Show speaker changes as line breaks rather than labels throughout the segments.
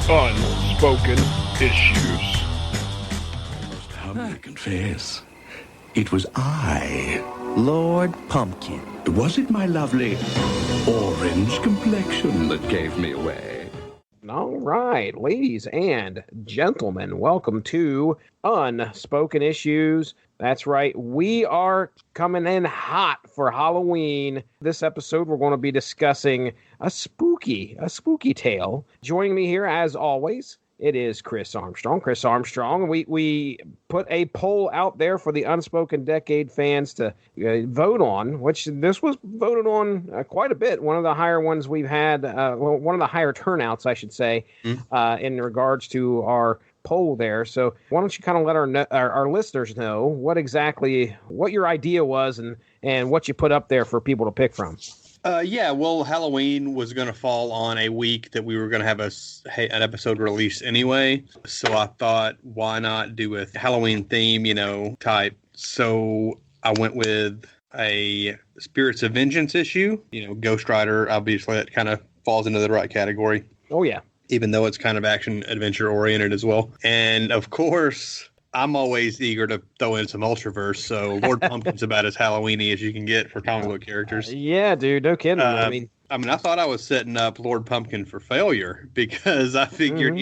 Unspoken Issues.
I must humbly confess, it was I.
Lord Pumpkin.
Was it my lovely orange complexion that gave me away?
All right, ladies and gentlemen, welcome to Unspoken Issues. That's right, we are coming in hot for Halloween. This episode, we're going to be discussing a spooky tale. Joining me here, as always, it is Chris Armstrong. Chris Armstrong, we put a poll out there for the Unspoken Decade fans to vote on, which this was voted on quite a bit. One of the higher ones we've had, one of the higher turnouts, I should say, in regards to our poll there. So why don't you kind of let our listeners know what your idea was and what you put up there for people to pick from.
Well, Halloween was going to fall on a week that we were going to have an episode released anyway. So I thought, why not do a Halloween theme, type. So I went with a Spirits of Vengeance issue. Ghost Rider, obviously, that kind of falls into the right category.
Oh, yeah.
Even though it's kind of action-adventure oriented as well. And, of course, I'm always eager to throw in some Ultraverse, so Lord Pumpkin's about as Halloween-y as you can get for comic book characters.
Yeah, dude, no kidding.
I thought I was setting up Lord Pumpkin for failure because I figured,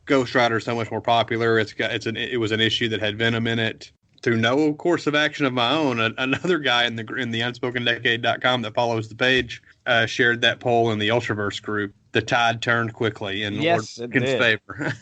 Ghost Rider is so much more popular. It was an issue that had Venom in it. Through no course of action of my own, another guy in the UnspokenDecade.com that follows the page shared that poll in the Ultraverse group. The tide turned quickly in Lord Pumpkin's favor.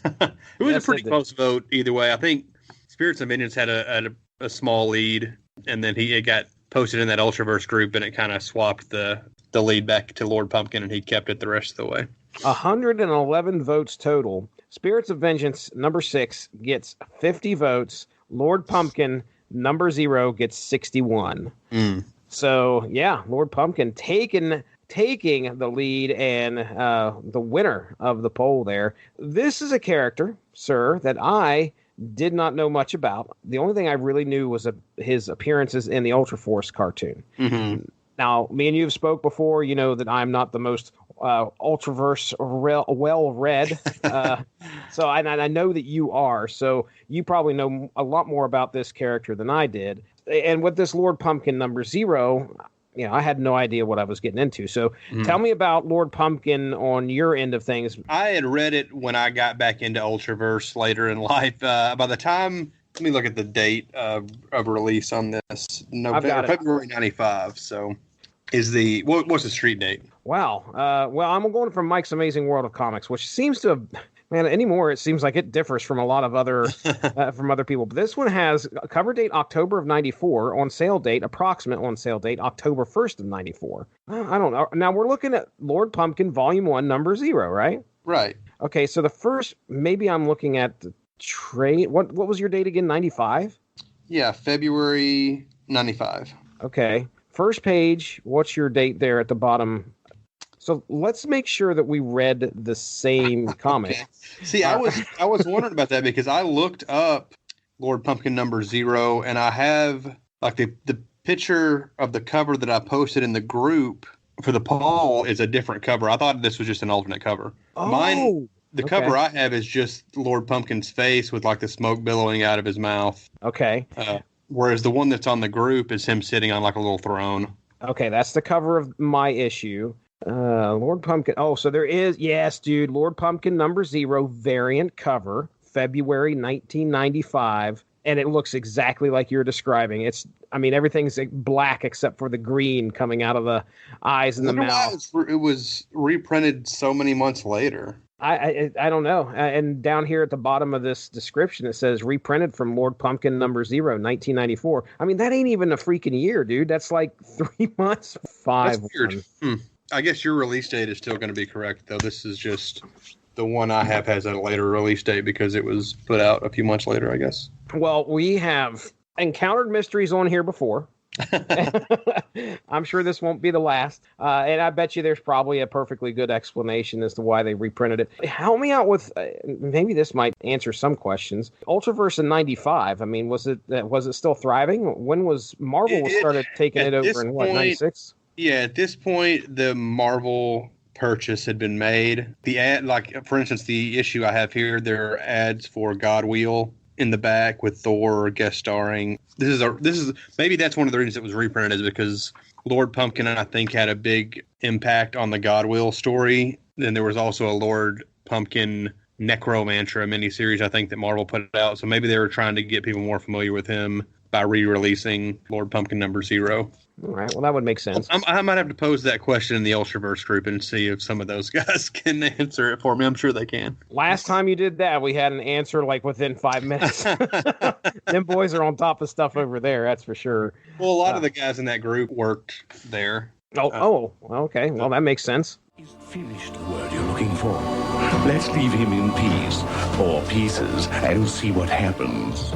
It was a pretty close vote either way. I think Spirits of Vengeance had a small lead, and then it got posted in that Ultraverse group, and it kind of swapped the lead back to Lord Pumpkin, and he kept it the rest of the way.
111 votes total. Spirits of Vengeance, number 6, gets 50 votes. Lord Pumpkin, number 0, gets 61. So, yeah, Lord Pumpkin taking the lead and the winner of the poll there. This is a character, sir, that I did not know much about. The only thing I really knew was his appearances in the Ultra Force cartoon. Mm-hmm. Now, me and you have spoke before. You know that I'm not the most Ultraverse well-read. So I know that you are. So you probably know a lot more about this character than I did. And with this Lord Pumpkin number 0... I had no idea what I was getting into. So tell me about Lord Pumpkin on your end of things.
I had read it when I got back into Ultraverse later in life. By the time, let me look at the date of release on this. February 95. So what's the street date?
Wow. Well, I'm going from Mike's Amazing World of Comics, which seems to have... Man, anymore, it seems like it differs from a lot of other from other people. But this one has a cover date October of 94, approximate on sale date October 1st of 94. I don't know. Now, we're looking at Lord Pumpkin Volume 1, number 0, right?
Right.
Okay, so the first, maybe I'm looking at the trade. What was your date again, 95?
Yeah, February 95.
Okay. First page, what's your date there at the bottom? So let's make sure that we read the same comic.
Okay. See, I was wondering about that because I looked up Lord Pumpkin number 0, and I have like the picture of the cover that I posted in the group for the poll is a different cover. I thought this was just an alternate cover.
Oh,
cover I have is just Lord Pumpkin's face with like the smoke billowing out of his mouth.
Okay.
Whereas the one that's on the group is him sitting on like a little throne.
Okay, that's the cover of my issue. Lord Pumpkin. Oh, so there is, yes, dude. Lord Pumpkin number 0 variant cover, February 1995, and it looks exactly like you're describing. Everything's black except for the green coming out of the eyes and the mouth.
It was reprinted so many months later.
I don't know. And down here at the bottom of this description, it says reprinted from Lord Pumpkin number 0, 1994. That ain't even a freaking year, dude. That's like 3 months. 5.
That's weird. I guess your release date is still going to be correct, though. This is just the one I have has a later release date because it was put out a few months later, I guess.
Well, we have encountered mysteries on here before. I'm sure this won't be the last. And I bet you there's probably a perfectly good explanation as to why they reprinted it. Help me out with, maybe this might answer some questions. Ultraverse in 95, was it still thriving? When was Marvel started taking it over in, 96?
Yeah, at this point, the Marvel purchase had been made. The ad, like for instance, the issue I have here, there are ads for God Wheel in the back with Thor guest starring. This is maybe that's one of the reasons it was reprinted, is because Lord Pumpkin, I think, had a big impact on the God Wheel story. Then there was also a Lord Pumpkin Necromancer, a miniseries I think that Marvel put out. So maybe they were trying to get people more familiar with him by re-releasing Lord Pumpkin #0.
All right. Well, that would make sense.
I might have to pose that question in the Ultraverse group and see if some of those guys can answer it for me. I'm sure they can.
Last time you did that, we had an answer like within 5 minutes. Them boys are on top of stuff over there, that's for sure.
Well, a lot of the guys in that group worked there.
Okay. Well, that makes sense.
He's finished the word you're looking for. Let's leave him in peace, or pieces, and see what happens.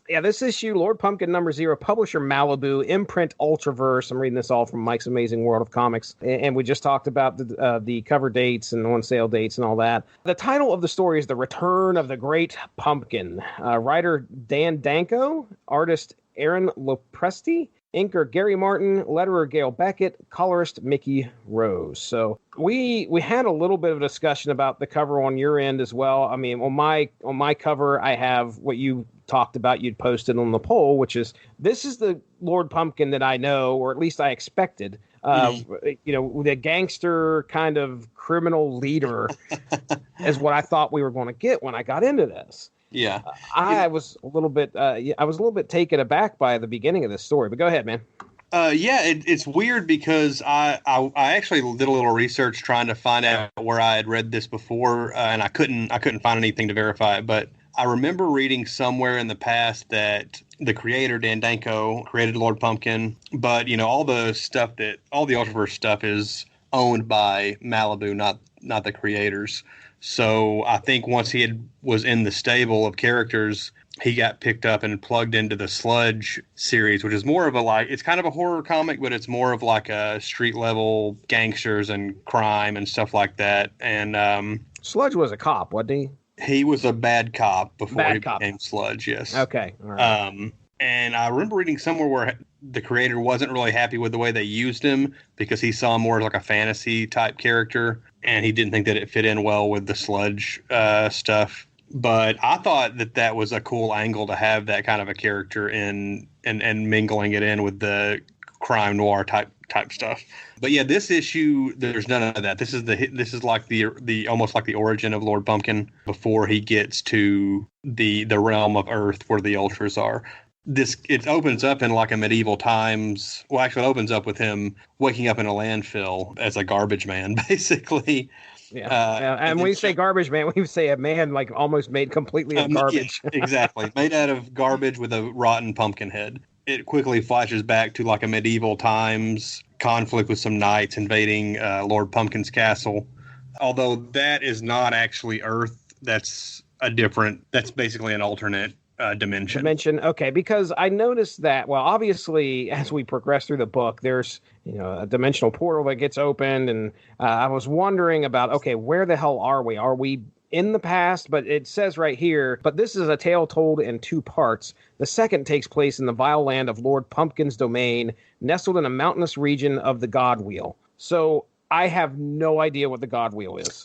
Yeah, this issue, Lord Pumpkin #0, publisher Malibu, imprint Ultraverse. I'm reading this all from Mike's Amazing World of Comics. And we just talked about the cover dates and on sale dates and all that. The title of the story is The Return of the Great Pumpkin. Writer Dan Danko, artist Aaron Lopresti, inker Gary Martin, letterer Gail Beckett, colorist Mickey Rose. So we had a little bit of a discussion about the cover on your end as well. I mean, on my cover, I have what you talked about, you'd posted on the poll, which is, this is the Lord Pumpkin that I know, or at least I expected. The gangster kind of criminal leader is what I thought we were going to get when I got into this.
Yeah.
I was a little bit taken aback by the beginning of this story, but go ahead, man.
It's weird because I actually did a little research trying to find out where I had read this before, and I couldn't find anything to verify it. But I remember reading somewhere in the past that the creator Dan Danko created Lord Pumpkin, but all the Ultraverse stuff is owned by Malibu, not the creators. So I think once he was in the stable of characters, he got picked up and plugged into the Sludge series, which is more of it's kind of a horror comic, but it's more of like a street level gangsters and crime and stuff like that. And
Sludge was a cop, wasn't he?
He was a bad cop before he became Sludge, yes.
Okay. All right.
And I remember reading somewhere where the creator wasn't really happy with the way they used him because he saw him more as like a fantasy type character, and he didn't think that it fit in well with the Sludge stuff. But I thought that was a cool angle to have that kind of a character in and mingling it in with the crime noir type stuff. But yeah, this issue, there's none of that. This is like the almost like the origin of Lord Pumpkin before he gets to the realm of Earth where the Ultras are. It opens up in like a medieval times. Well, actually, it opens up with him waking up in a landfill as a garbage man, basically.
Yeah. And when you say garbage man, we say a man like almost made completely of garbage.
Yeah, exactly. Made out of garbage with a rotten pumpkin head. It quickly flashes back to like a medieval times conflict with some knights invading Lord Pumpkin's castle. Although that is not actually Earth. That's basically an alternate dimension.
Okay, because I noticed that, well, obviously, as we progress through the book, there's a dimensional portal that gets opened, and I was wondering about, okay, where the hell are we? Are we in the past? But it says right here, but this is a tale told in 2 parts. The second takes place in the vile land of Lord Pumpkin's domain, nestled in a mountainous region of the God Wheel. So I have no idea what the God Wheel is.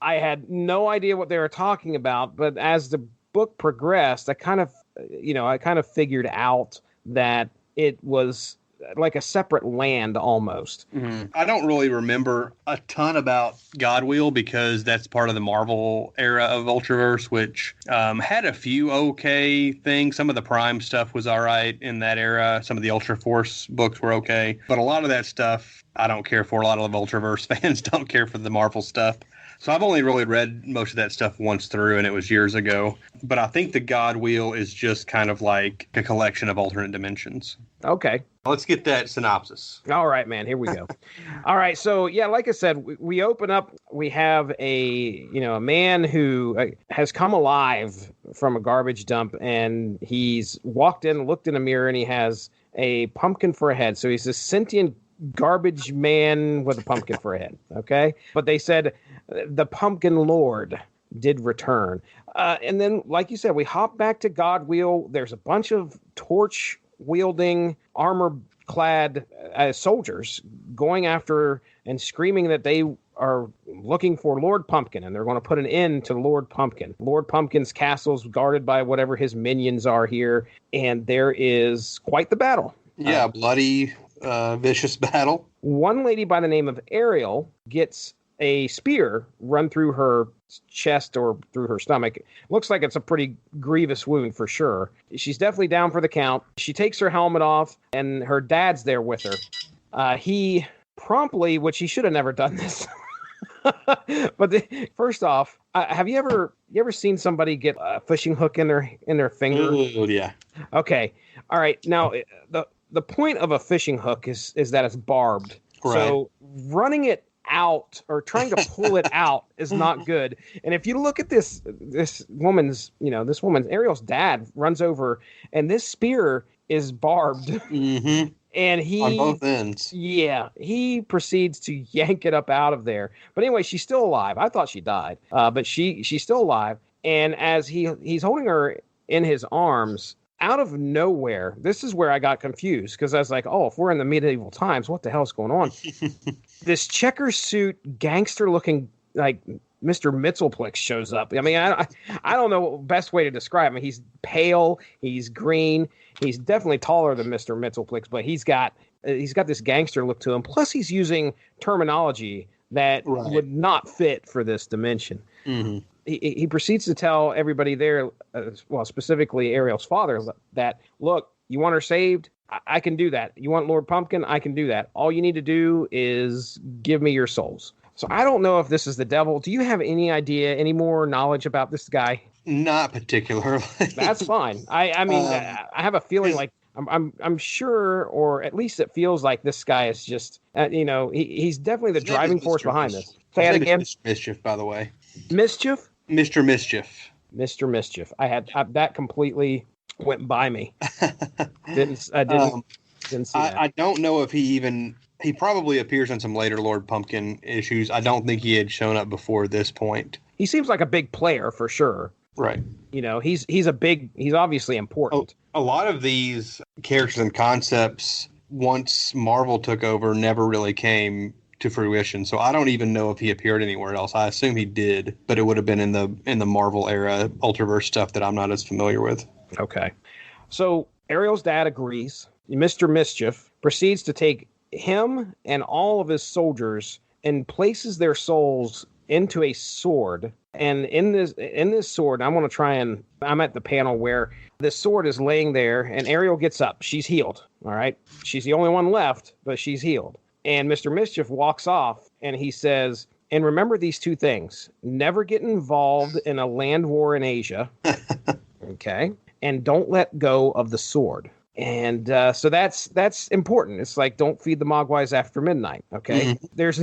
I had no idea what they were talking about, but as the book progressed, I kind of figured out that it was like a separate land almost.
Mm-hmm. I don't really remember a ton about Godwheel because that's part of the Marvel era of Ultraverse, which had a few okay things. Some of the Prime stuff was all right in that era. Some of the Ultra Force books were okay. But a lot of that stuff I don't care for. A lot of Ultraverse fans don't care for the Marvel stuff. So I've only really read most of that stuff once through, and it was years ago. But I think the God Wheel is just kind of like a collection of alternate dimensions.
Okay.
Let's get that synopsis.
All right, man. Here we go. All right. So, yeah, like I said, we open up. We have a man who has come alive from a garbage dump, and he's walked in, looked in a mirror, and he has a pumpkin for a head. So he's a sentient garbage man with a pumpkin for a head. Okay. But they said the Pumpkin Lord did return. And then, like you said, we hop back to God Wheel. There's a bunch of torch wielding, armor clad soldiers going after and screaming that they are looking for Lord Pumpkin, and they're going to put an end to Lord Pumpkin. Lord Pumpkin's castle is guarded by whatever his minions are here, and there is quite the battle.
Yeah, bloody, vicious battle.
One lady by the name of Ariel gets a spear run through her chest or through her stomach. Looks like it's a pretty grievous wound for sure. She's definitely down for the count. She takes her helmet off, and her dad's there with her. He promptly, which he should have never done this. But first off, have you ever seen somebody get a fishing hook in their finger?
Oh, yeah.
Okay. All right. Now, the point of a fishing hook is that it's barbed.
Right.
So running it out or trying to pull it out is not good. And if you look at this woman's, Ariel's dad runs over, and this spear is barbed.
Mm-hmm.
And he
on both ends. Yeah,
he proceeds to yank it up out of there. But anyway, she's still alive. I thought she died, but she's still alive. And as he's holding her in his arms, out of nowhere, this is where I got confused, because I was like, oh, if we're in the medieval times, what the hell's going on? This checker suit, gangster-looking, like Mr. Mitzelplix shows up. I mean, I don't know the best way to describe him. He's pale. He's green. He's definitely taller than Mr. Mitzelplix, but he's got this gangster look to him. Plus, he's using terminology that would not fit for this dimension.
Mm-hmm.
He proceeds to tell everybody there, specifically Ariel's father, that, look, you want her saved? I can do that. You want Lord Pumpkin? I can do that. All you need to do is give me your souls. So I don't know if this is the devil. Do you have any idea, any more knowledge about this guy?
Not particularly.
That's fine. I mean, I have a feeling like I'm sure, or at least it feels like this guy is just, he's definitely the driving force behind this. Say it again.
Mr. Mischief, by the way.
Mischief?
Mr. Mischief.
Mr. Mischief. That completely went by me. I didn't see that.
I don't know if he probably appears in some later Lord Pumpkin issues. I don't think he had shown up before this point.
He seems like a big player for sure.
Right.
He's obviously important.
A lot of these characters and concepts, once Marvel took over, never really came to fruition. So I don't even know if he appeared anywhere else. I assume he did, but it would have been in the Marvel era Ultraverse stuff that I'm not as familiar with.
Okay. So Ariel's dad agrees. Mr. Mischief proceeds to take him and all of his soldiers and places their souls into a sword. And in this sword, I'm at the panel where this sword is laying there, and Ariel gets up. She's healed. All right. She's the only one left, but she's healed. And Mr. Mischief walks off, and he says, and remember these two things: never get involved in a land war in Asia. Okay. And don't let go of the sword. And so that's important. It's like, don't feed the mogwais after midnight. Okay. Mm-hmm. There's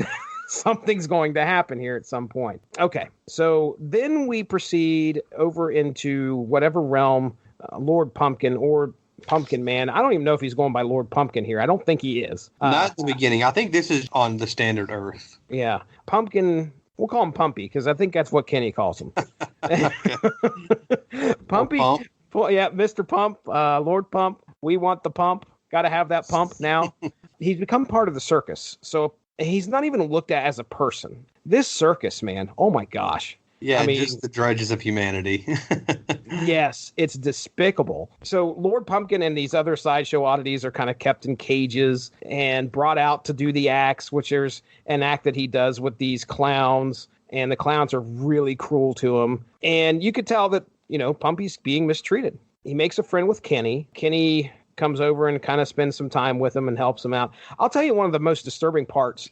something's going to happen here at some point. Okay. So then we proceed over into whatever realm Lord Pumpkin or Pumpkin Man. I don't even know if he's going by Lord Pumpkin here. I don't think he is.
Not at the beginning. I think this is on the standard Earth.
Yeah. Pumpkin. We'll call him Pumpy, because I think that's what Kenny calls him. Pumpy.
Pump.
Well, yeah, Mr. Pump, Lord Pump. We want the pump. Got to have that pump now. He's become part of the circus. So he's not even looked at as a person. This circus, man. Oh, my gosh.
Yeah, I mean, just the drudges of humanity.
Yes, it's despicable. So Lord Pumpkin and these other sideshow oddities are kind of kept in cages and brought out to do the acts, which there's an act that he does with these clowns, and the clowns are really cruel to him. And you could tell that, Pumpy's being mistreated. He makes a friend with Kenny. Kenny comes over and kind of spends some time with him and helps him out. I'll tell you one of the most disturbing parts.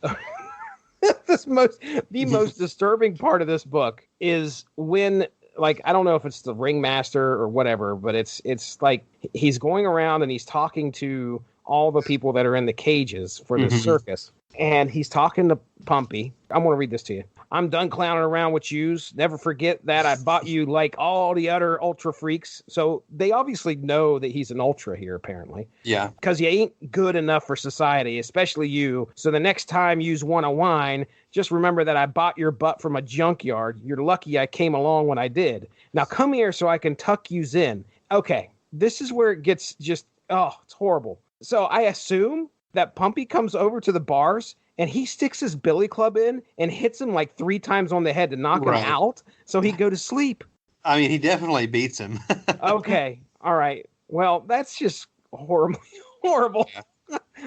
The most disturbing part of this book is when, like, I don't know if it's the ringmaster or whatever, but it's like he's going around and he's talking to all the people that are in the cages for this circus. And he's talking to Pumpy. I'm going to read this to you. I'm done clowning around with yous. Never forget that I bought you like all the other ultra freaks. So they obviously know that he's an ultra here, apparently.
Yeah.
Because you ain't good enough for society, especially you. So the next time yous want to whine, just remember that I bought your butt from a junkyard. You're lucky I came along when I did. Now come here so I can tuck yous in. Okay. This is where it gets just, it's horrible. So I assume that Pumpy comes over to the bars and he sticks his billy club in and hits him like 3 times on the head to knock him out so he'd go to sleep.
I mean, he definitely beats him.
Okay. All right. Well, that's just horrible.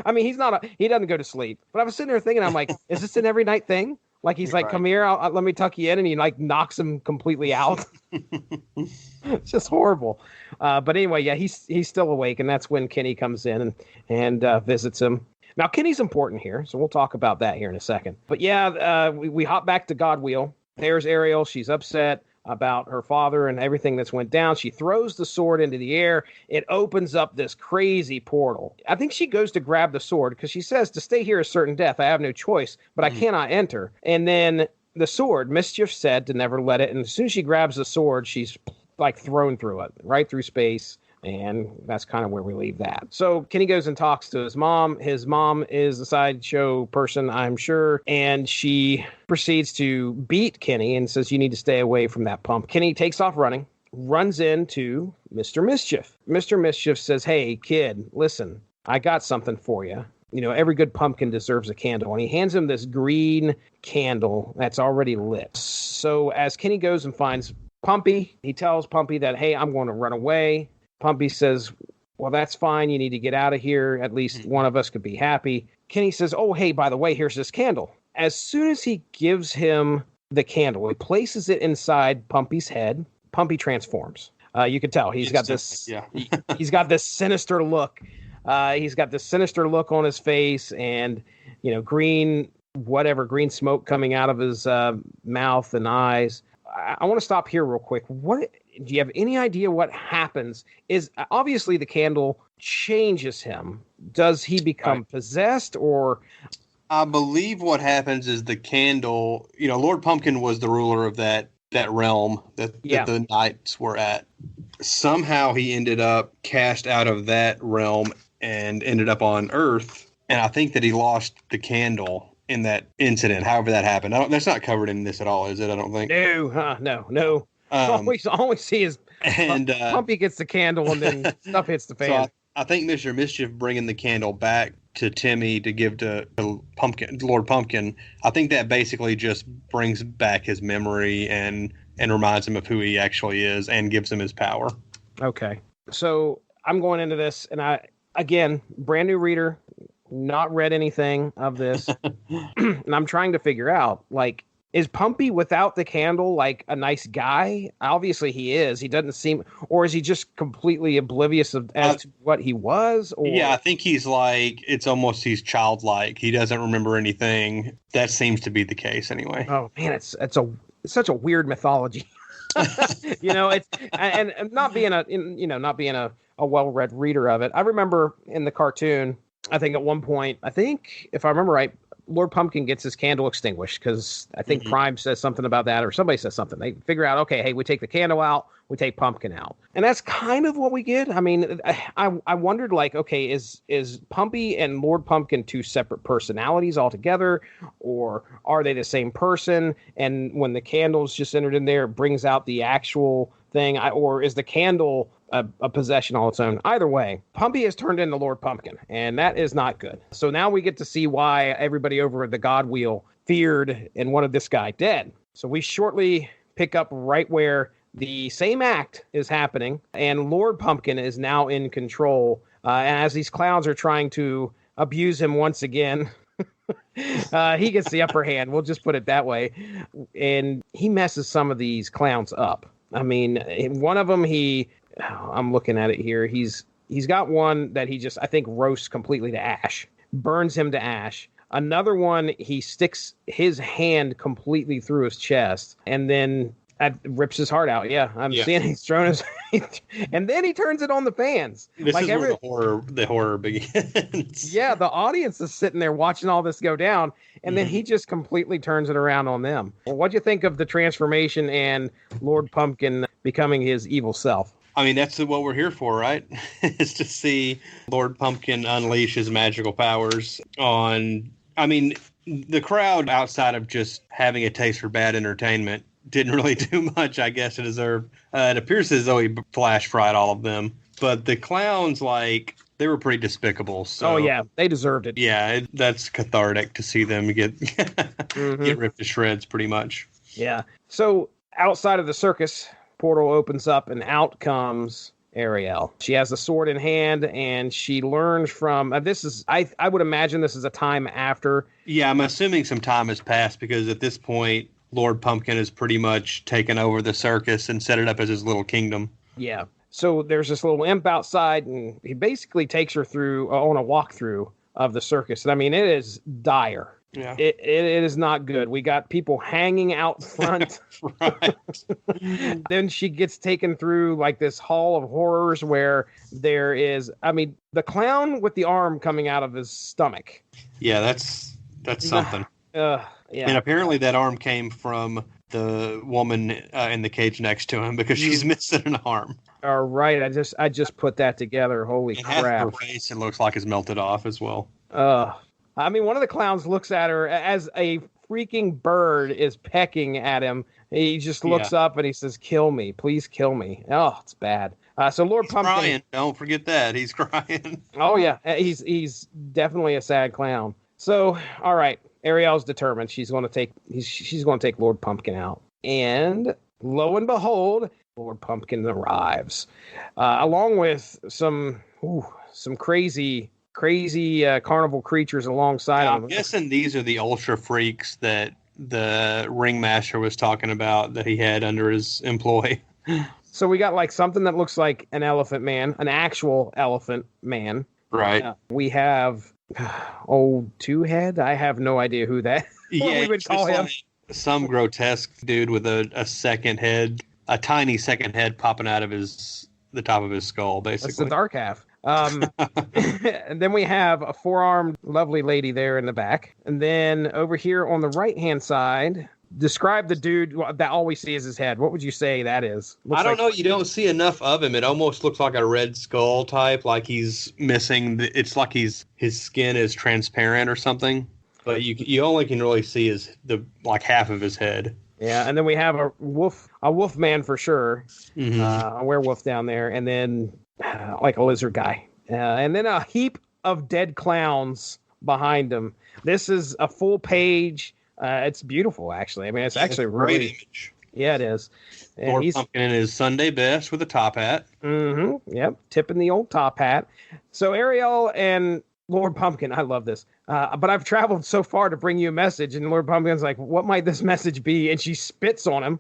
I mean, he doesn't go to sleep. But I was sitting there thinking, I'm like, is this an every night thing? Like he's like, come here, let me tuck you in, and he like knocks him completely out. It's just horrible. But anyway, yeah, he's still awake, and that's when Kenny comes in and visits him. Now, Kenny's important here, so we'll talk about that here in a second. But yeah, we hop back to Godwheel. There's Ariel. She's upset about her father and everything that's went down. She throws the sword into the air. It opens up this crazy portal. I think she goes to grab the sword because she says, to stay here is certain death. I have no choice, but I cannot enter. And then the sword, Mischief said to never let it. And as soon as she grabs the sword, she's like thrown through it, right through space. And that's kind of where we leave that. So Kenny goes and talks to his mom. His mom is a sideshow person, I'm sure. And she proceeds to beat Kenny and says, you need to stay away from that pump. Kenny takes off running, runs into Mr. Mischief. Mr. Mischief says, hey, kid, listen, I got something for you. You know, every good pumpkin deserves a candle. And he hands him this green candle that's already lit. So as Kenny goes and finds Pumpy, he tells Pumpy that, hey, I'm going to run away. Pumpy says, well, that's fine. You need to get out of here. At least one of us could be happy. Kenny says, oh, hey, by the way, here's this candle. As soon as he gives him the candle, he places it inside Pumpy's head. Pumpy transforms. You can tell he's got this. He's got this sinister look. He's got this sinister look on his face, and green smoke coming out of his mouth and eyes. I want to stop here real quick. Do you have any idea what happens? Is obviously the candle changes him. Does he become possessed, or?
I believe what happens is the candle, Lord Pumpkin was the ruler of that realm that the knights were at. Somehow he ended up cast out of that realm and ended up on Earth. And I think that he lost the candle in that incident, however that happened. That's not covered in this at all, is it? I don't think.
No. All we see is Pumpy gets the candle and then stuff hits the fan.
So I think Mr. Mischief bringing the candle back to Timmy to give to Lord Pumpkin, I think that basically just brings back his memory and reminds him of who he actually is and gives him his power. Okay.
So I'm going into this, and again, brand new reader, not read anything of this, and I'm trying to figure out, like, is Pumpy without the candle like a nice guy? Obviously he is. He doesn't seem, or is he just completely oblivious as to what he was? Or?
Yeah, I think he's like, it's almost, he's childlike. He doesn't remember anything. That seems to be the case anyway.
Oh man, it's such a weird mythology. It's and not being a well-read reader of it. I remember in the cartoon, I think at one point, if I remember right, Lord Pumpkin gets his candle extinguished because I think Prime says something about that, or somebody says something. They figure out, okay, hey, we take the candle out, we take Pumpkin out. And that's kind of what we get. I mean, I wondered, like, okay, is Pumpy and Lord Pumpkin two separate personalities altogether, or are they the same person? And when the candle's just entered in there, it brings out the actual thing, or is the candle a possession all its own? Either way, Pumpy has turned into Lord Pumpkin, and that is not good. So now we get to see why everybody over at the God Wheel feared and wanted this guy dead. So we shortly pick up right where the same act is happening, and Lord Pumpkin is now in control. And as these clowns are trying to abuse him once again, he gets the upper hand. We'll just put it that way. And he messes some of these clowns up. I mean, one of them, I'm looking at it here. He's got one that he just, I think, roasts completely to ash, burns him to ash. Another one, he sticks his hand completely through his chest and then rips his heart out. Yeah, I'm seeing he's thrown his, and then he turns it on the fans.
This is where the horror begins.
Yeah, the audience is sitting there watching all this go down, and then he just completely turns it around on them. Well, what'd you think of the transformation and Lord Pumpkin becoming his evil self?
I mean, that's what we're here for, right? Is to see Lord Pumpkin unleash his magical powers on... I mean, the crowd, outside of just having a taste for bad entertainment, didn't really do much, I guess, to deserve. It appears as though he flash fried all of them. But the clowns, like, They were pretty despicable. So,
Oh yeah, they deserved it.
yeah, that's cathartic to see them get
Mm-hmm.
get ripped to shreds, pretty much.
Yeah. So outside of the circus, portal opens up and out comes Ariel. She has the sword in hand and she learns from this is I would imagine this is a time after.
Yeah, I'm assuming some time has passed because at this point, Lord Pumpkin has pretty much taken over the circus and set it up as his little kingdom.
Yeah. So there's this little imp outside and he basically takes her through on a walkthrough of the circus. And I mean, it is dire.
Yeah.
It is not good. We got people hanging out front.
Right.
Then she gets taken through like this hall of horrors where there is, I mean, the clown with the arm coming out of his stomach.
Yeah, that's something.
Yeah.
And apparently that arm came from the woman in the cage next to him because she's missing an arm.
All right. I just put that together. Holy
And half
crap.
her face, it looks like, is melted off as well.
I mean, one of the clowns looks at her as a freaking bird is pecking at him. He just looks up and he says, "Kill me, please kill me." Oh, it's bad. So Lord Pumpkin,
crying. Don't forget that he's crying.
Oh yeah, he's definitely a sad clown. So all right, Ariel's determined. She's going to take Lord Pumpkin out, and lo and behold, Lord Pumpkin arrives, along with some crazy carnival creatures alongside
Now,
him.
I'm guessing these are the ultra freaks that the ringmaster was talking about that he had under his employ.
So we got like something that looks like an elephant man, an actual elephant man.
Right.
We have Two Head. I have no idea who that. What we would call him.
Like some grotesque dude with a second head, a tiny second head popping out of the top of his skull, basically.
That's the dark half. And then we have a four-armed lovely lady there in the back. And then over here on the right-hand side, describe the dude that all we see is his head. What would you say that is?
I don't know. You don't see enough of him. It almost looks like a Red Skull type, like he's missing. It's like his skin is transparent or something. But you only can really see like half of his head.
Yeah, and then we have a wolf man for sure, a werewolf down there, and then like a lizard guy, and then a heap of dead clowns behind him. This is a full page. It's beautiful, actually. I mean, it's actually really
great image.
Yeah, it is. And
Lord Pumpkin in his Sunday best with a top hat.
Mm-hmm. Yep, tipping the old top hat. So Ariel and Lord Pumpkin, I love this. But I've traveled so far to bring you a message, and Lord Pumpkin's like, "What might this message be?" And she spits on him,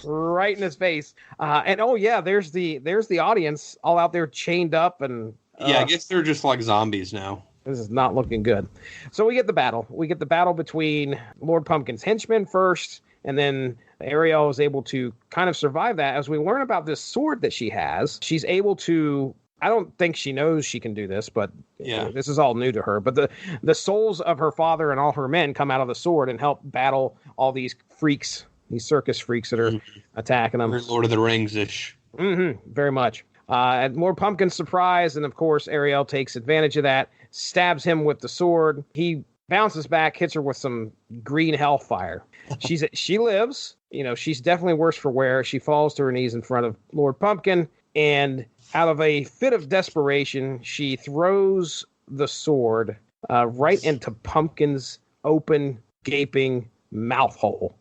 right in his face. And oh yeah, there's the audience all out there chained up, and
yeah, I guess they're just like zombies now.
This is not looking good. So we get the battle. We get the battle between Lord Pumpkin's henchmen first, and then Ariel is able to kind of survive that. As we learn about this sword that she has, she's able to. I don't think she knows she can do this, but this is all new to her. But the souls of her father and all her men come out of the sword and help battle all these freaks, these circus freaks that are attacking them.
Lord of the Rings-ish.
Very much. And Lord Pumpkin's surprised, and of course Ariel takes advantage of that, stabs him with the sword. He bounces back, hits her with some green hellfire. She lives. She's definitely worse for wear. She falls to her knees in front of Lord Pumpkin, and out of a fit of desperation, she throws the sword right into Pumpkin's open, gaping mouth hole.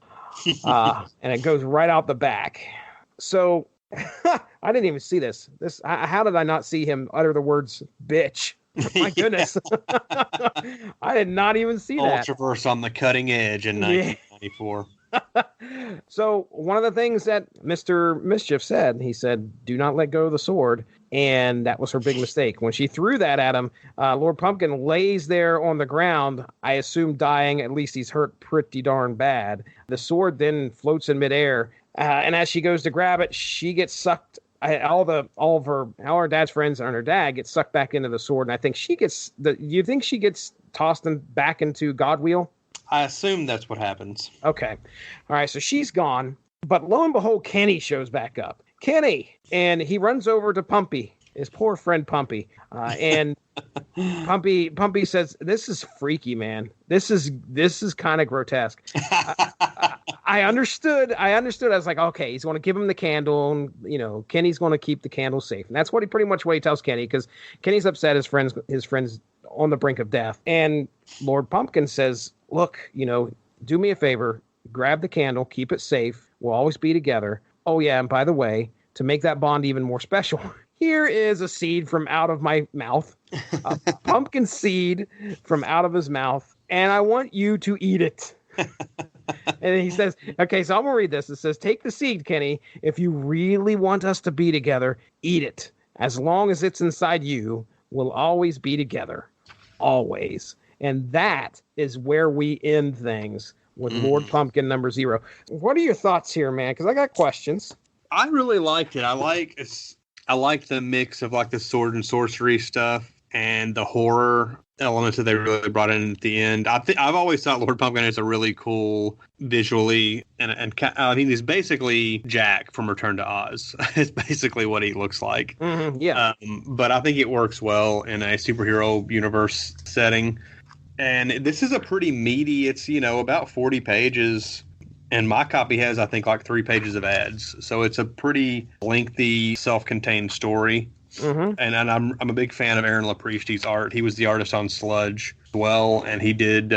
And it goes right out the back. So I didn't even see this. How did I not see him utter the words "bitch"? My goodness. I did not even see that.
Ultraverse on the cutting edge in 1994.
So one of the things that Mr. Mischief said, he said, "Do not let go of the sword." And that was her big mistake. When she threw that at him, Lord Pumpkin lays there on the ground, I assume dying. At least he's hurt pretty darn bad. The sword then floats in midair. And as she goes to grab it, she gets sucked. All her dad's friends and her dad get sucked back into the sword. And I think you think she gets tossed back into Godwheel?
I assume that's what happens.
Okay. All right. So she's gone. But lo and behold, Kenny shows back up. Kenny! And he runs over to Pumpy, his poor friend Pumpy. And Pumpy says, "This is freaky, man. This is kind of grotesque. I understood. I was like, okay, he's going to give him the candle, and Kenny's going to keep the candle safe, and that's what he tells Kenny, because Kenny's upset. His friends on the brink of death, and Lord Pumpkin says, "Look, do me a favor, grab the candle, keep it safe. We'll always be together. Oh yeah, and by the way, to make that bond even more special, here is a seed from out of my mouth, a pumpkin seed from out of his mouth, and I want you to eat it." And he says, okay, so I'm going to read this. It says, "Take the seed, Kenny. If you really want us to be together, eat it. As long as it's inside you, we'll always be together. Always." And that is where we end things with Lord Pumpkin number 0. What are your thoughts here, man? Because I got questions.
I really liked it. I like the mix of like the sword and sorcery stuff and the horror elements that they really brought in at the end. I've always thought Lord Pumpkin is a really cool visually, and I mean, he's basically Jack from Return to Oz. It's basically what he looks like.
Mm-hmm, yeah.
But I think it works well in a superhero universe setting. And this is a pretty meaty. It's about 40 pages. And my copy has, I think, like 3 pages of ads. So it's a pretty lengthy, self-contained story. Mm-hmm. And I'm a big fan of Aaron Lopresti's art. He was the artist on Sludge as well. And he did,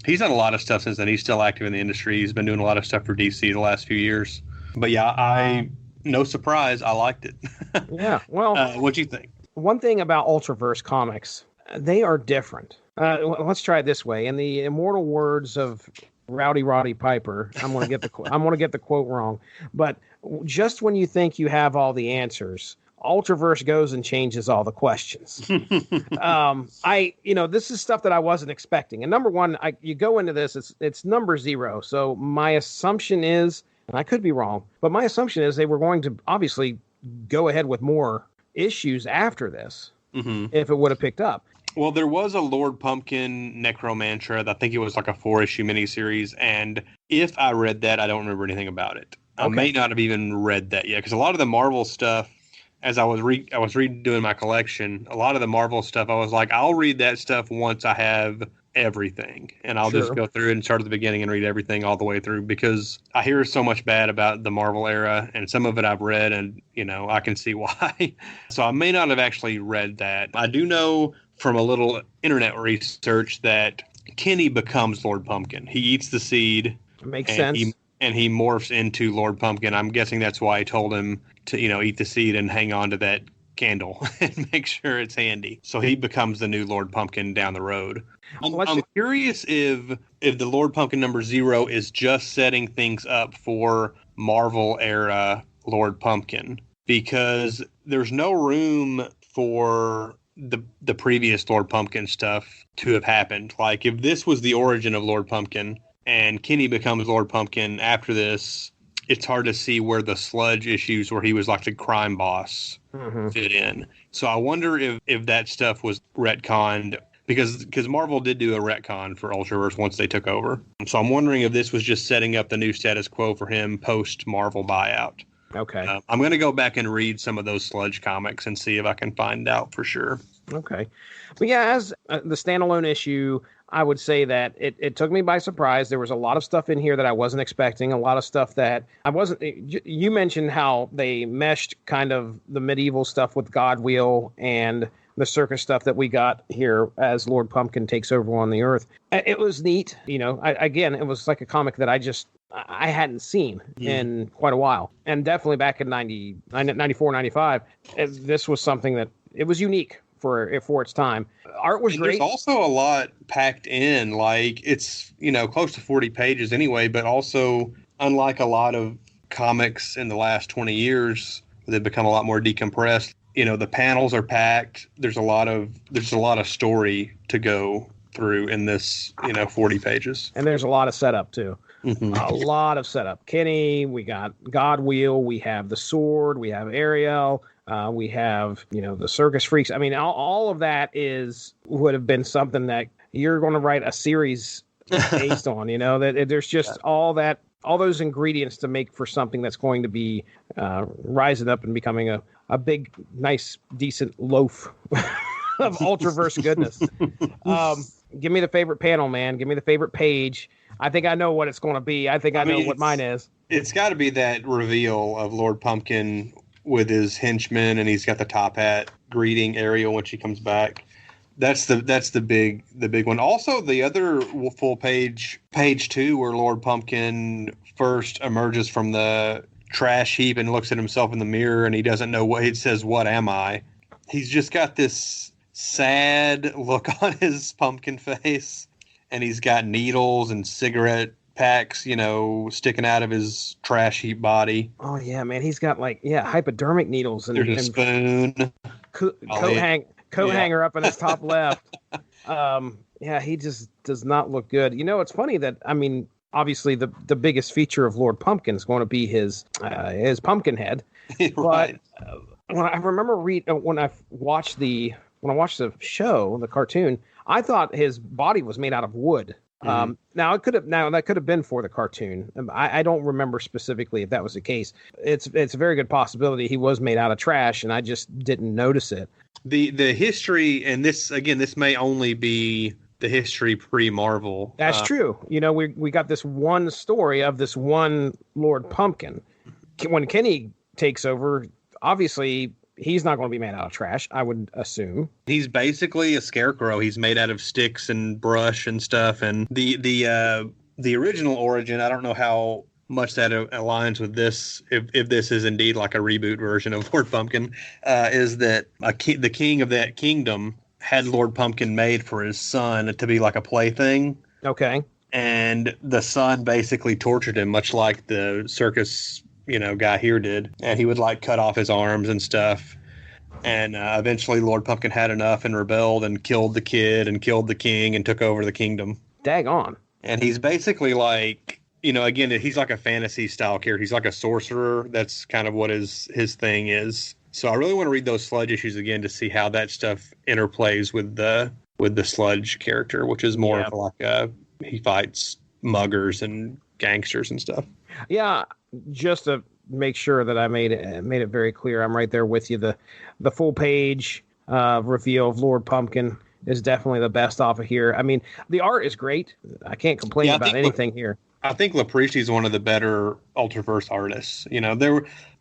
he's done a lot of stuff since then. He's still active in the industry. He's been doing a lot of stuff for DC the last few years. But yeah, no surprise, I liked it.
Yeah, well.
What'd you think? One
thing about Ultraverse comics, they are different. Let's try it this way. In the immortal words of Rowdy Roddy Piper, I'm going to get the quote wrong, but just when you think you have all the answers, Ultraverse goes and changes all the questions. This is stuff that I wasn't expecting. And number one, you go into this, it's number 0. So my assumption is, and I could be wrong, but my assumption is they were going to obviously go ahead with more issues after this, if it would have picked up.
Well, there was a Lord Pumpkin Necromancer. I think it was like a 4-issue miniseries. And if I read that, I don't remember anything about it. Okay. I may not have even read that yet, because a lot of the Marvel stuff, as I was redoing my collection, a lot of the Marvel stuff, I was like, I'll read that stuff once I have everything. And I'll just go through and start at the beginning and read everything all the way through, because I hear so much bad about the Marvel era, and some of it I've read, and, I can see why. So I may not have actually read that. I do know from a little internet research that Kenny becomes Lord Pumpkin. He eats the seed.
It makes sense.
He morphs into Lord Pumpkin. I'm guessing that's why he told him to, eat the seed and hang on to that candle and make sure it's handy. So he becomes the new Lord Pumpkin down the road. I'm curious if the Lord Pumpkin number 0 is just setting things up for Marvel era Lord Pumpkin, because there's no room for the previous Lord Pumpkin stuff to have happened. Like, if this was the origin of Lord Pumpkin and Kenny becomes Lord Pumpkin after this, it's hard to see where the Sludge issues where he was like the crime boss fit in. So I wonder if that stuff was retconned, because Marvel did do a retcon for Ultraverse once they took over. So I'm wondering if this was just setting up the new status quo for him post Marvel buyout.
Okay.
I'm going to go back and read some of those Sludge comics and see if I can find out for sure.
Okay. But yeah, as the standalone issue, I would say that it took me by surprise. There was a lot of stuff in here that I wasn't expecting, a lot of stuff that I wasn't. You mentioned how they meshed kind of the medieval stuff with Godwheel and the circus stuff that we got here as Lord Pumpkin takes over on the Earth. It was neat. Again, it was like a comic that I hadn't seen in quite a while. And definitely back in 94, 95, this was something that it was unique for its time. Art was great. There's
also a lot packed in. Like, it's, close to 40 pages anyway, but also, unlike a lot of comics in the last 20 years, they've become a lot more decompressed. The panels are packed. There's a lot of story to go through in this, 40 pages.
And there's a lot of setup too. A lot of setup. Kenny, we got Godwheel, we have the sword, we have Ariel, we have, the circus freaks. I mean, all of that would have been something that you're going to write a series based on, that there's just all those ingredients to make for something that's going to be rising up and becoming a big, nice, decent loaf of Ultraverse goodness. Give me the favorite panel, man. Give me the favorite page. I think I know what it's going to be. I think I know what mine is.
It's got to be that reveal of Lord Pumpkin with his henchmen, and he's got the top hat greeting Ariel when she comes back. That's the big one. Also, the other full page 2, where Lord Pumpkin first emerges from the trash heap and looks at himself in the mirror, and he doesn't know what it says. What am I? He's just got this sad look on his pumpkin face, and he's got needles and cigarette packs, sticking out of his trash heap body.
Oh yeah, man, he's got hypodermic needles and
there's a spoon,
coat hanger up in his top left. He just does not look good. It's funny that obviously the biggest feature of Lord Pumpkin is going to be his pumpkin head.
Right.
But when I remember when I watched the show, the cartoon, I thought his body was made out of wood.
Mm-hmm.
Now that could have been for the cartoon. I don't remember specifically if that was the case. It's a very good possibility he was made out of trash, and I just didn't notice it.
The history, and this may only be the history pre-Marvel.
That's true. We got this one story of this one Lord Pumpkin. When Kenny takes over, obviously he's not going to be made out of trash, I would assume.
He's basically a scarecrow. He's made out of sticks and brush and stuff. And the original origin, I don't know how much that aligns with this, if this is indeed like a reboot version of Lord Pumpkin, is that the king of that kingdom had Lord Pumpkin made for his son to be like a plaything.
Okay.
And the son basically tortured him, much like the circus guy here did, and he would cut off his arms and stuff. And eventually Lord Pumpkin had enough and rebelled and killed the kid and killed the king and took over the kingdom.
Daggone.
And he's basically again, he's like a fantasy style character. He's like a sorcerer. That's kind of what his thing is. So I really want to read those Sludge issues again to see how that stuff interplays with the Sludge character, which is more of he fights muggers and gangsters and stuff.
Yeah. Just to make sure that I made it very clear, I'm right there with you. The full page reveal of Lord Pumpkin is definitely the best off of here. The art is great. I can't complain about anything here.
I think Lopresti is one of the better Ultraverse artists.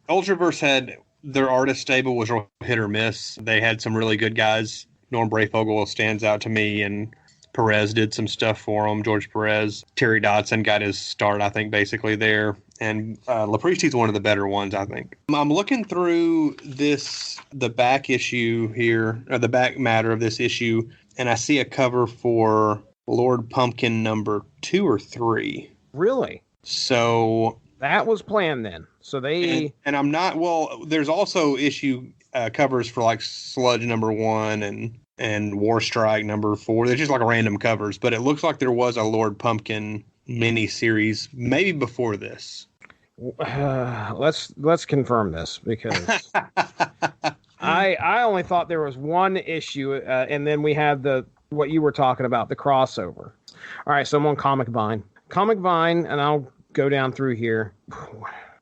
Ultraverse had their artist stable was real hit or miss. They had some really good guys. Norm Brayfogle stands out to me, and Perez did some stuff for him. George Perez. Terry Dodson got his start, I think, basically there. And Lopresti is one of the better ones, I think. I'm looking through the back issue here, or the back matter of this issue, and I see a cover for Lord Pumpkin number 2 or 3.
Really?
So
that was planned then. So they
and I'm not. Well, there's also issue covers for Sludge number 1 and War Strike number 4. They're just random covers, but it looks like there was a Lord Pumpkin mini series maybe before this.
Let's confirm this, because I only thought there was one issue, and then we had what you were talking about, the crossover. All right, so I'm on Comic Vine, and I'll go down through here.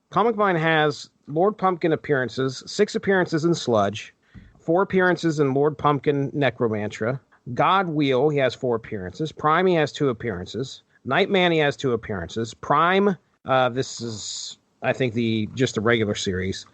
Comic Vine has Lord Pumpkin appearances, 6 appearances in Sludge, 4 appearances in Lord Pumpkin Necromantra. God Wheel, he has 4 appearances. Prime, he has 2 appearances. Nightman, he has 2 appearances. Prime, this is, I think, just the regular series.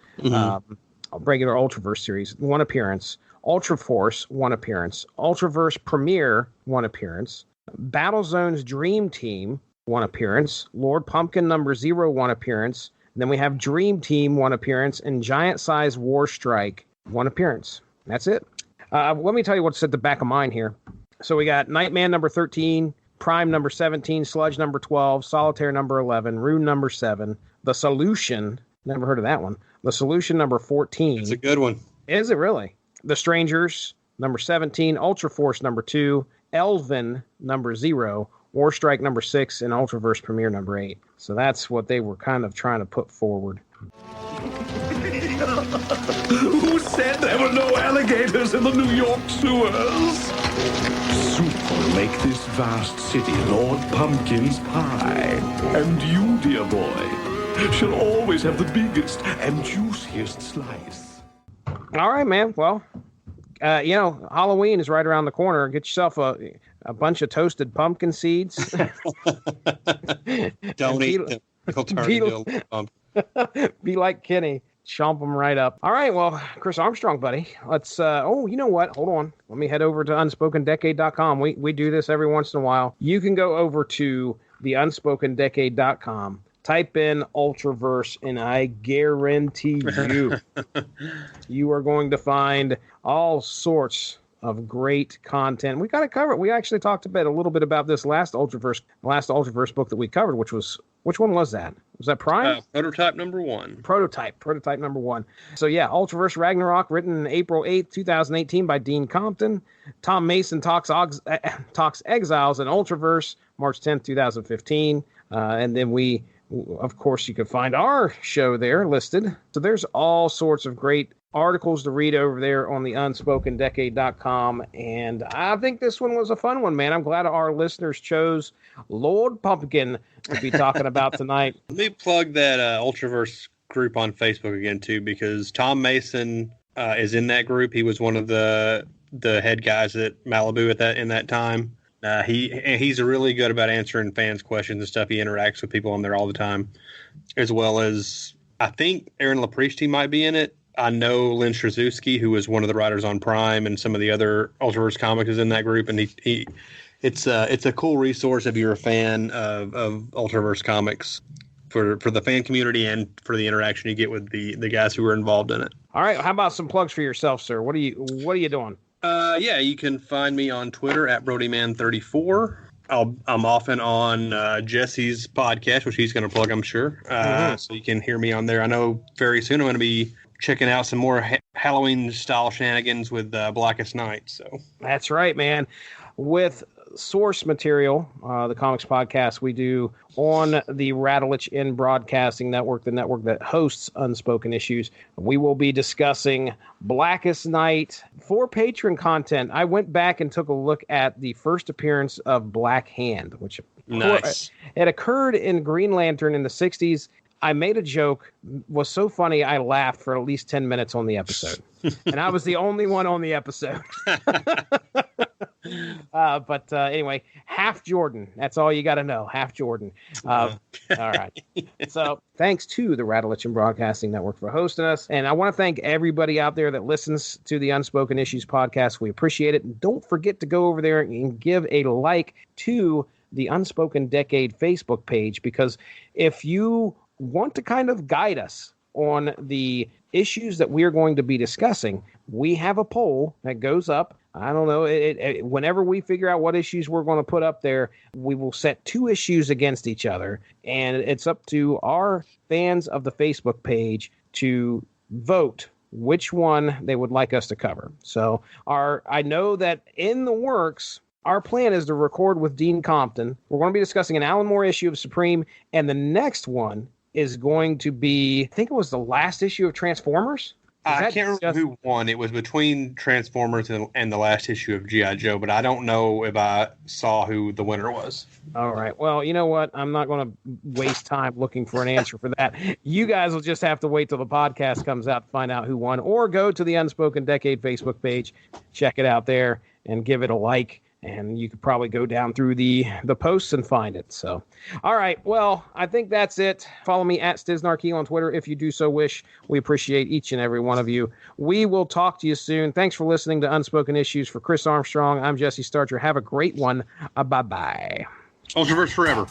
Regular Ultraverse series, 1 appearance. Ultra Force, 1 appearance. Ultraverse Premiere, 1 appearance. Battlezone's Dream Team, 1 appearance. Lord Pumpkin number 0, 1 appearance. And then we have Dream Team, 1 appearance. And Giant Size War Strike, 1 appearance. That's it. Let me tell you what's at the back of mine here. So we got Nightman number 13, Prime number 17, Sludge number 12, Solitaire number 11, Rune number 7, The Solution, never heard of that one, The Solution number 14.
It's a good one.
Is it really? The Strangers number 17, Ultra Force number 2, Elven number 0, War Strike number 6, and Ultraverse Premiere number 8. So that's what they were kind of trying to put forward.
Who said there were no alligators in the New York sewers? Soup will make this vast city Lord Pumpkin's pie. And you, dear boy, shall always have the biggest and juiciest slice.
All right, man. Well, Halloween is right around the corner. Get yourself a bunch of toasted pumpkin seeds.
Don't eat them. They'll turn into a little pumpkin.
Be like Kenny. Chomp them right up. All right, well, Chris Armstrong, buddy. Let's, you know what? Hold on. Let me head over to UnspokenDecade.com. We do this every once in a while. You can go over to the UnspokenDecade.com. Type in Ultraverse, and I guarantee you are going to find all sorts of great content. We got to cover it. We actually talked a little bit about this last Ultraverse book that we covered, which one was that? Was that Prime?
Prototype number 1.
Prototype number 1. So yeah, Ultraverse Ragnarok, written April 8th, 2018 by Dean Compton. Tom Mason talks Exiles and Ultraverse, March 10th, 2015. And then of course, you can find our show there listed. So there's all sorts of great articles to read over there on the UnspokenDecade.com. And I think this one was a fun one, man. I'm glad our listeners chose Lord Pumpkin to be talking about tonight.
Let me plug that Ultraverse group on Facebook again, too, because Tom Mason is in that group. He was one of the head guys at Malibu in that time. He's really good about answering fans' questions and stuff. He interacts with people on there all the time, as well as I think Aaron Lopresti might be in it. I know Lynn Strzelecki, who is one of the writers on Prime, and some of the other Ultraverse comics is in that group, and it's a cool resource if you're a fan of Ultraverse comics for the fan community and for the interaction you get with the guys who are involved in it.
All right, how about some plugs for yourself, sir? What are you doing?
Yeah, you can find me on Twitter at BrodyMan34. I'm often on Jesse's podcast, which he's going to plug, I'm sure. So you can hear me on there. I know very soon I'm going to be checking out some more Halloween-style shenanigans with Blackest Night. So
that's right, man. With source material, the comics podcast we do on the Radulich in Broadcasting Network, the network that hosts Unspoken Issues. We will be discussing Blackest Night. For patron content, I went back and took a look at the first appearance of Black Hand, which
nice.
It occurred in Green Lantern in the 60s. I made a joke, was so funny I laughed for at least 10 minutes on the episode. And I was the only one on the episode. But anyway, Half Jordan. That's all you got to know. Half Jordan. All right. So thanks to the Radulich and Broadcasting Network for hosting us. And I want to thank everybody out there that listens to the Unspoken Issues podcast. We appreciate it. And don't forget to go over there and give a like to the Unspoken Decade Facebook page, because if you want to kind of guide us on the issues that we're going to be discussing, we have a poll that goes up. I don't know. Whenever we figure out what issues we're going to put up there, we will set 2 issues against each other. And it's up to our fans of the Facebook page to vote which one they would like us to cover. So I know that in the works, our plan is to record with Dean Compton. We're going to be discussing an Alan Moore issue of Supreme, and the next one is going to be, I think it was the last issue of Transformers.
I can't remember who won. It was between Transformers and the last issue of G.I. Joe, but I don't know if I saw who the winner was.
All right. Well, you know what? I'm not going to waste time looking for an answer for that. You guys will just have to wait till the podcast comes out to find out who won, or go to the Unspoken Decade Facebook page, check it out there, and give it a like. And you could probably go down through the posts and find it. So, all right. Well, I think that's it. Follow me at Stiznarkey on Twitter if you do so wish. We appreciate each and every one of you. We will talk to you soon. Thanks for listening to Unspoken Issues. For Chris Armstrong, I'm Jesse Starcher. Have a great one. Bye-bye.
Ultraverse forever.